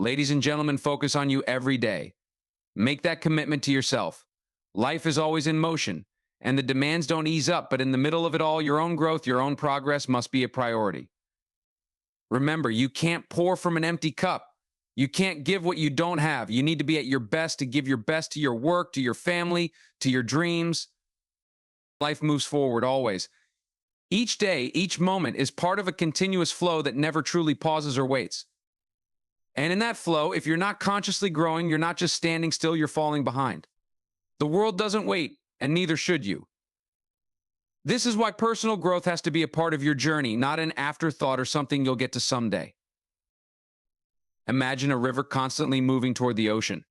Ladies and gentlemen, focus on you every day. Make that commitment to yourself. Life is always in motion, and the demands don't ease up, but in the middle of it all, your own growth, your own progress must be a priority. Remember, you can't pour from an empty cup. You can't give what you don't have. You need to be at your best to give your best to your work, to your family, to your dreams. Life moves forward always. Each day, each moment is part of a continuous flow that never truly pauses or waits. And in that flow, if you're not consciously growing, you're not just standing still, you're falling behind. The world doesn't wait, and neither should you. This is why personal growth has to be a part of your journey, not an afterthought or something you'll get to someday. Imagine a river constantly moving toward the ocean.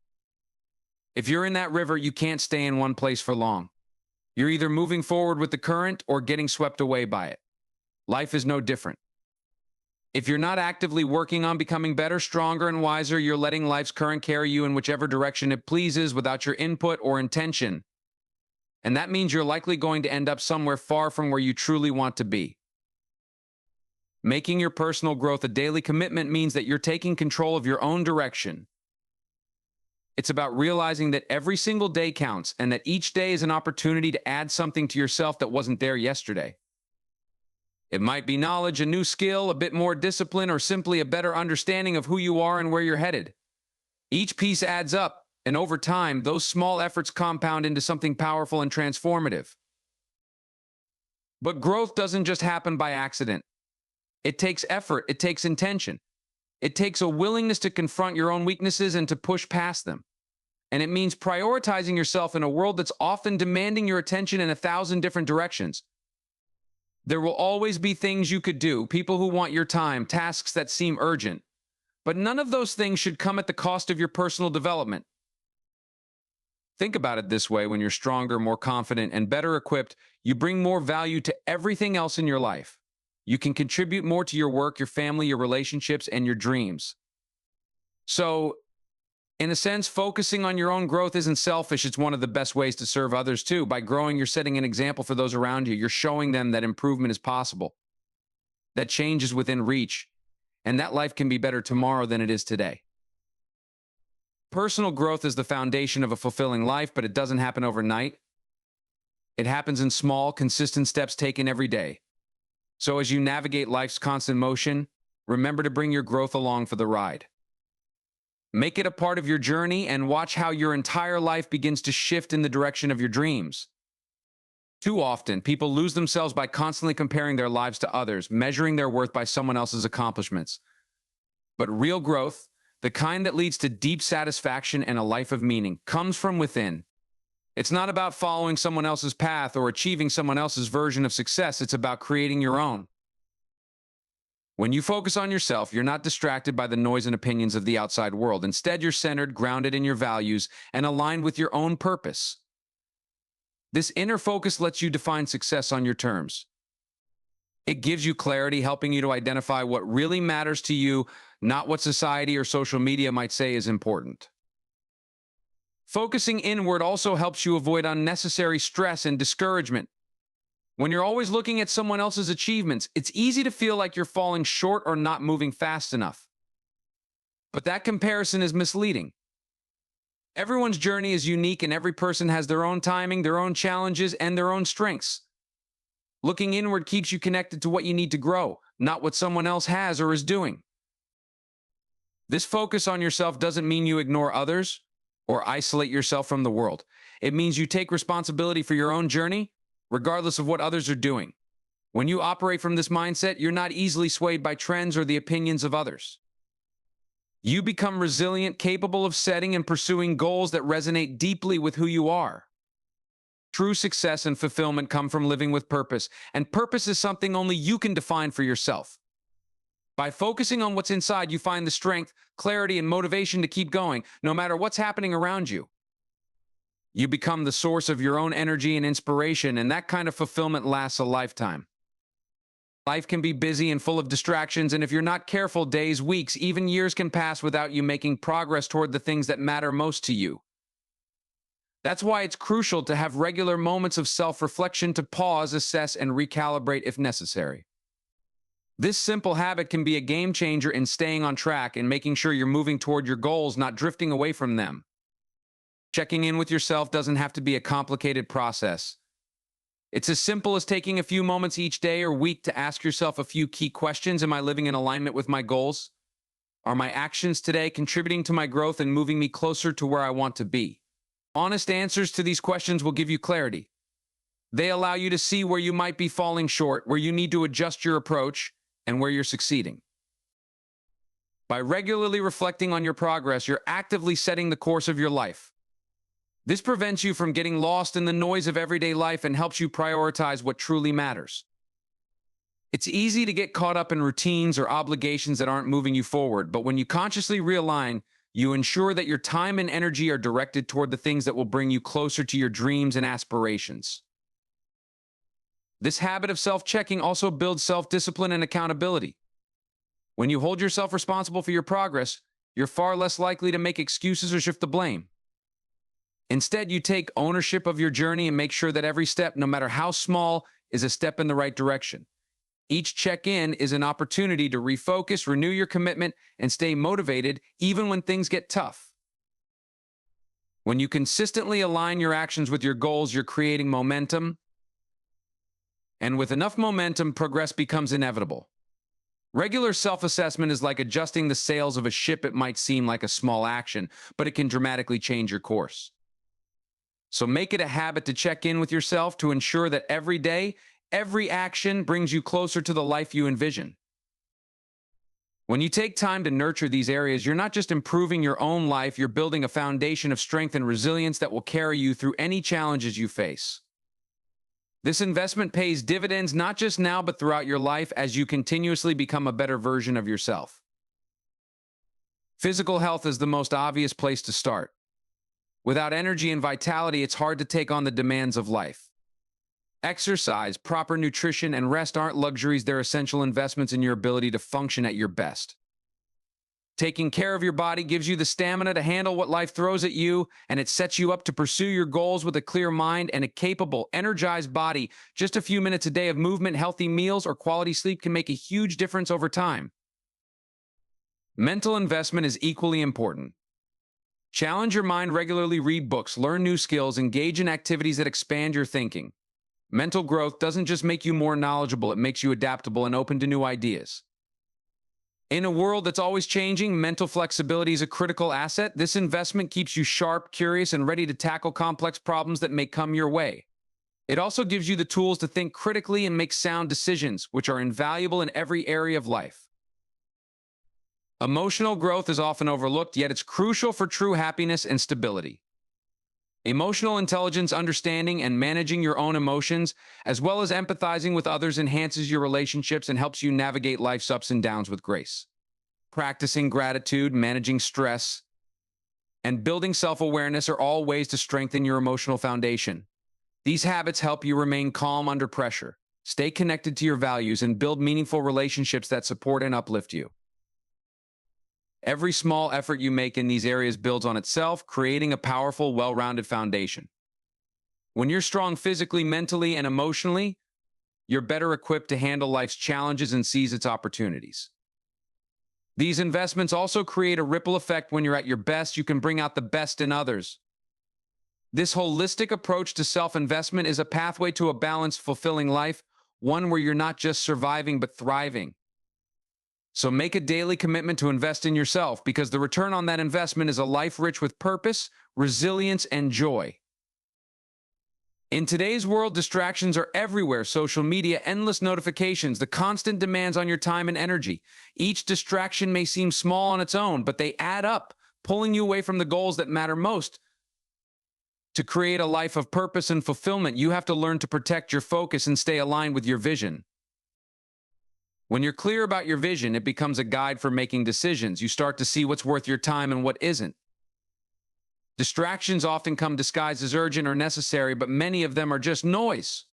If you're in that river, you can't stay in one place for long. You're either moving forward with the current or getting swept away by it. Life is no different. If you're not actively working on becoming better, stronger, and wiser, you're letting life's current carry you in whichever direction it pleases without your input or intention. And that means you're likely going to end up somewhere far from where you truly want to be. Making your personal growth a daily commitment means that you're taking control of your own direction. It's about realizing that every single day counts and that each day is an opportunity to add something to yourself that wasn't there yesterday. It might be knowledge, a new skill, a bit more discipline, or simply a better understanding of who you are and where you're headed. Each piece adds up, and over time, those small efforts compound into something powerful and transformative. But growth doesn't just happen by accident. It takes effort, it takes intention. It takes a willingness to confront your own weaknesses and to push past them. And it means prioritizing yourself in a world that's often demanding your attention in 1,000 different directions. There will always be things you could do, people who want your time, tasks that seem urgent. But none of those things should come at the cost of your personal development. Think about it this way: when you're stronger, more confident, and better equipped, you bring more value to everything else in your life. You can contribute more to your work, your family, your relationships, and your dreams. So, in a sense, focusing on your own growth isn't selfish. It's one of the best ways to serve others too. By growing, you're setting an example for those around you. You're showing them that improvement is possible, that change is within reach, and that life can be better tomorrow than it is today. Personal growth is the foundation of a fulfilling life, but it doesn't happen overnight. It happens in small, consistent steps taken every day. So as you navigate life's constant motion, remember to bring your growth along for the ride. Make it a part of your journey and watch how your entire life begins to shift in the direction of your dreams. Too often, people lose themselves by constantly comparing their lives to others, measuring their worth by someone else's accomplishments. But real growth, the kind that leads to deep satisfaction and a life of meaning, comes from within. It's not about following someone else's path or achieving someone else's version of success. It's about creating your own. When you focus on yourself, you're not distracted by the noise and opinions of the outside world. Instead, you're centered, grounded in your values, and aligned with your own purpose. This inner focus lets you define success on your terms. It gives you clarity, helping you to identify what really matters to you, not what society or social media might say is important. Focusing inward also helps you avoid unnecessary stress and discouragement. When you're always looking at someone else's achievements, it's easy to feel like you're falling short or not moving fast enough. But that comparison is misleading. Everyone's journey is unique, and every person has their own timing, their own challenges, and their own strengths. Looking inward keeps you connected to what you need to grow, not what someone else has or is doing. This focus on yourself doesn't mean you ignore others or isolate yourself from the world. It means you take responsibility for your own journey, regardless of what others are doing. When you operate from this mindset, you're not easily swayed by trends or the opinions of others. You become resilient, capable of setting and pursuing goals that resonate deeply with who you are. True success and fulfillment come from living with purpose, and purpose is something only you can define for yourself. By focusing on what's inside, you find the strength, clarity, and motivation to keep going, no matter what's happening around you. You become the source of your own energy and inspiration, and that kind of fulfillment lasts a lifetime. Life can be busy and full of distractions, and if you're not careful, days, weeks, even years can pass without you making progress toward the things that matter most to you. That's why it's crucial to have regular moments of self-reflection, to pause, assess, and recalibrate if necessary. This simple habit can be a game changer in staying on track and making sure you're moving toward your goals, not drifting away from them. Checking in with yourself doesn't have to be a complicated process. It's as simple as taking a few moments each day or week to ask yourself a few key questions. Am I living in alignment with my goals? Are my actions today contributing to my growth and moving me closer to where I want to be? Honest answers to these questions will give you clarity. They allow you to see where you might be falling short, where you need to adjust your approach, and where you're succeeding. By regularly reflecting on your progress, you're actively setting the course of your life. This prevents you from getting lost in the noise of everyday life and helps you prioritize what truly matters. It's easy to get caught up in routines or obligations that aren't moving you forward, but when you consciously realign, you ensure that your time and energy are directed toward the things that will bring you closer to your dreams and aspirations. This habit of self-checking also builds self-discipline and accountability. When you hold yourself responsible for your progress, you're far less likely to make excuses or shift the blame. Instead, you take ownership of your journey and make sure that every step, no matter how small, is a step in the right direction. Each check-in is an opportunity to refocus, renew your commitment, and stay motivated even when things get tough. When you consistently align your actions with your goals, you're creating momentum. And with enough momentum, progress becomes inevitable. Regular self-assessment is like adjusting the sails of a ship. It might seem like a small action, but it can dramatically change your course. So make it a habit to check in with yourself to ensure that every day, every action brings you closer to the life you envision. When you take time to nurture these areas, you're not just improving your own life, you're building a foundation of strength and resilience that will carry you through any challenges you face. This investment pays dividends not just now, but throughout your life as you continuously become a better version of yourself. Physical health is the most obvious place to start. Without energy and vitality, it's hard to take on the demands of life. Exercise, proper nutrition, and rest aren't luxuries, they're essential investments in your ability to function at your best. Taking care of your body gives you the stamina to handle what life throws at you, and it sets you up to pursue your goals with a clear mind and a capable, energized body. Just a few minutes a day of movement, healthy meals, or quality sleep can make a huge difference over time. Mental investment is equally important. Challenge your mind regularly, read books, learn new skills, engage in activities that expand your thinking. Mental growth doesn't just make you more knowledgeable, it makes you adaptable and open to new ideas. In a world that's always changing, mental flexibility is a critical asset. This investment keeps you sharp, curious, and ready to tackle complex problems that may come your way. It also gives you the tools to think critically and make sound decisions, which are invaluable in every area of life. Emotional growth is often overlooked, yet it's crucial for true happiness and stability. Emotional intelligence, understanding and managing your own emotions, as well as empathizing with others, enhances your relationships and helps you navigate life's ups and downs with grace. Practicing gratitude, managing stress, and building self-awareness are all ways to strengthen your emotional foundation. These habits help you remain calm under pressure, stay connected to your values, and build meaningful relationships that support and uplift you. Every small effort you make in these areas builds on itself, creating a powerful, well-rounded foundation. When you're strong physically, mentally, and emotionally, you're better equipped to handle life's challenges and seize its opportunities. These investments also create a ripple effect. When you're at your best, you can bring out the best in others. This holistic approach to self-investment is a pathway to a balanced, fulfilling life, one where you're not just surviving but thriving. So make a daily commitment to invest in yourself, because the return on that investment is a life rich with purpose, resilience, and joy. In today's world, distractions are everywhere: social media, endless notifications, the constant demands on your time and energy. Each distraction may seem small on its own, but they add up, pulling you away from the goals that matter most. To create a life of purpose and fulfillment, you have to learn to protect your focus and stay aligned with your vision. When you're clear about your vision, it becomes a guide for making decisions. You start to see what's worth your time and what isn't. Distractions often come disguised as urgent or necessary, but many of them are just noise.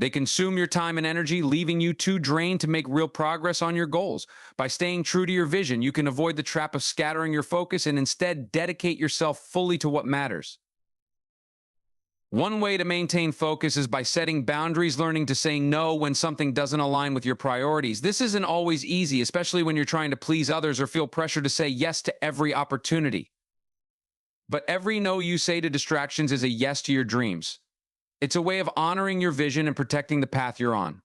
They consume your time and energy, leaving you too drained to make real progress on your goals. By staying true to your vision, you can avoid the trap of scattering your focus and instead dedicate yourself fully to what matters. One way to maintain focus is by setting boundaries, learning to say no when something doesn't align with your priorities. This isn't always easy, especially when you're trying to please others or feel pressure to say yes to every opportunity. But every no you say to distractions is a yes to your dreams. It's a way of honoring your vision and protecting the path you're on.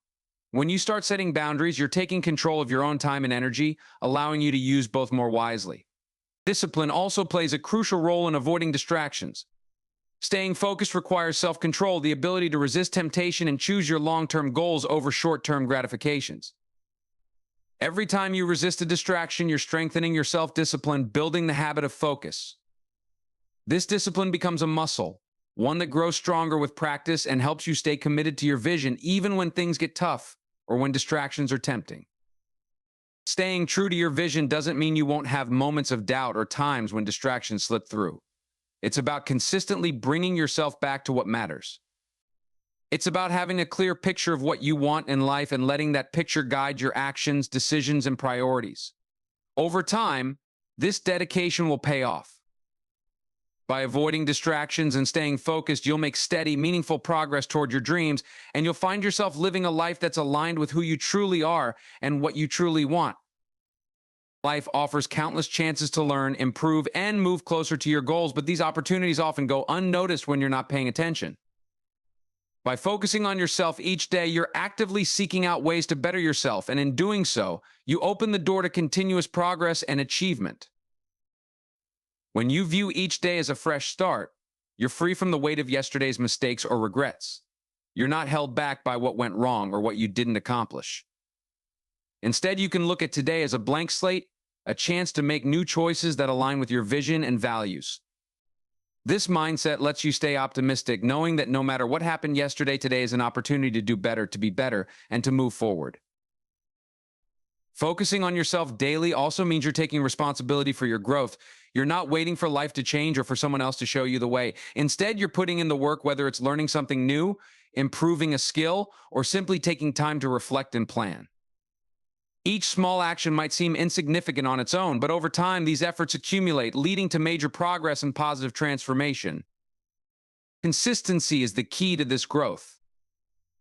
When you start setting boundaries, you're taking control of your own time and energy, allowing you to use both more wisely. Discipline also plays a crucial role in avoiding distractions. Staying focused requires self-control, the ability to resist temptation and choose your long-term goals over short-term gratifications. Every time you resist a distraction, you're strengthening your self-discipline, building the habit of focus. This discipline becomes a muscle, one that grows stronger with practice and helps you stay committed to your vision even when things get tough or when distractions are tempting. Staying true to your vision doesn't mean you won't have moments of doubt or times when distractions slip through. It's about consistently bringing yourself back to what matters. It's about having a clear picture of what you want in life and letting that picture guide your actions, decisions, and priorities. Over time, this dedication will pay off. By avoiding distractions and staying focused, you'll make steady, meaningful progress toward your dreams, and you'll find yourself living a life that's aligned with who you truly are and what you truly want. Life offers countless chances to learn, improve, and move closer to your goals, but these opportunities often go unnoticed when you're not paying attention. By focusing on yourself each day, you're actively seeking out ways to better yourself, and in doing so, you open the door to continuous progress and achievement. When you view each day as a fresh start, you're free from the weight of yesterday's mistakes or regrets. You're not held back by what went wrong or what you didn't accomplish. Instead, you can look at today as a blank slate, a chance to make new choices that align with your vision and values. This mindset lets you stay optimistic, knowing that no matter what happened yesterday, today is an opportunity to do better, to be better, and to move forward. Focusing on yourself daily also means you're taking responsibility for your growth. You're not waiting for life to change or for someone else to show you the way. Instead, you're putting in the work, whether it's learning something new, improving a skill, or simply taking time to reflect and plan. Each small action might seem insignificant on its own, but over time, these efforts accumulate, leading to major progress and positive transformation. Consistency is the key to this growth.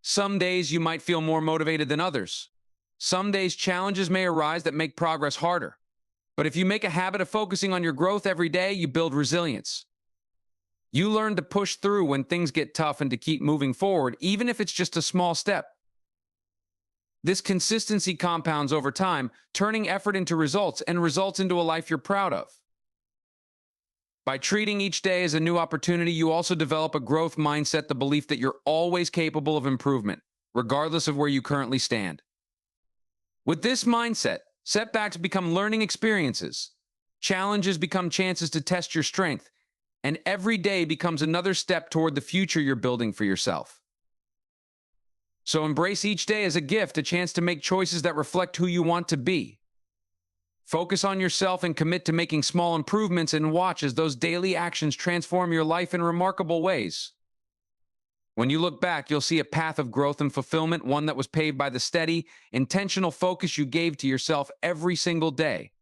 Some days you might feel more motivated than others. Some days challenges may arise that make progress harder. But if you make a habit of focusing on your growth every day, you build resilience. You learn to push through when things get tough and to keep moving forward, even if it's just a small step. This consistency compounds over time, turning effort into results and results into a life you're proud of. By treating each day as a new opportunity, you also develop a growth mindset, the belief that you're always capable of improvement, regardless of where you currently stand. With this mindset, setbacks become learning experiences, challenges become chances to test your strength, and every day becomes another step toward the future you're building for yourself. So embrace each day as a gift, a chance to make choices that reflect who you want to be. Focus on yourself and commit to making small improvements, and watch as those daily actions transform your life in remarkable ways. When you look back, you'll see a path of growth and fulfillment, one that was paved by the steady, intentional focus you gave to yourself every single day.